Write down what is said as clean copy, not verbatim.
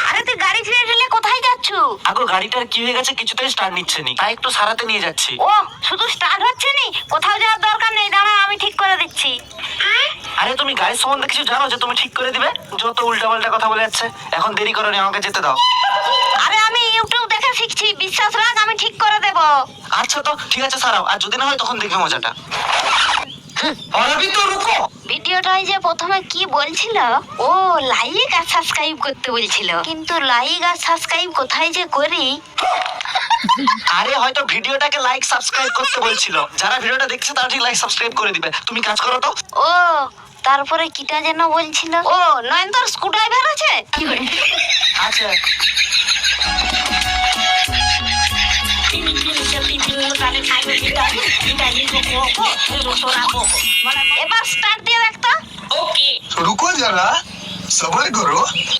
আরে তুই গাড়ি ফিরে ঠেলে কোথায় যাচ্ছ? আগো গাড়িটার কি হয়ে গেছে, কিছুতেই স্টার্ট নিচ্ছে নি, তাই একটু সারাতে নিয়ে যাচ্ছি। ও শুধু স্টার্ট হচ্ছে নি, কোথাও যাওয়ার দরকার নেই, দাঁড়া আমি ঠিক করে দিচ্ছি। আরে তুমি গাড়ির সম্বন্ধে কিছু জানো যে তুমি ঠিক করে দিবে? যত উল্টাপাল্টা কথা বলে যাচ্ছে, এখন দেরি করো নি, আমাকে যেতে দাও। আরে আমি ইউটিউব দেখে শিখছি, বিশ্বাস রাখ আমি ঠিক করে দেব। আচ্ছা তো ঠিক আছে, সারাও, আর যদি না হয় তখন দেখবে মজাটা। और अभी तो रुको। ভিডিওটাই যে প্রথমে কি বলছিল, ও লাইক আর সাবস্ক্রাইব করতে বলছিল, কিন্তু লাইক আর সাবস্ক্রাইব কোথায় যে করি। আরে হয়তো ভিডিওটাকে লাইক সাবস্ক্রাইব করতে বলছিল, যারা ভিডিওটা দেখছে তারা ঠিক লাইক সাবস্ক্রাইব করে দিবে। তুমি কাজ করো তো। ও তারপরে কিটা যেন বলছিল, ও নয়নতার স্ক্রুড্রাইভার আছে। আচ্ছা এবার স্টার্ট দিয়ে দেখতো। रुको जरा सबर करो।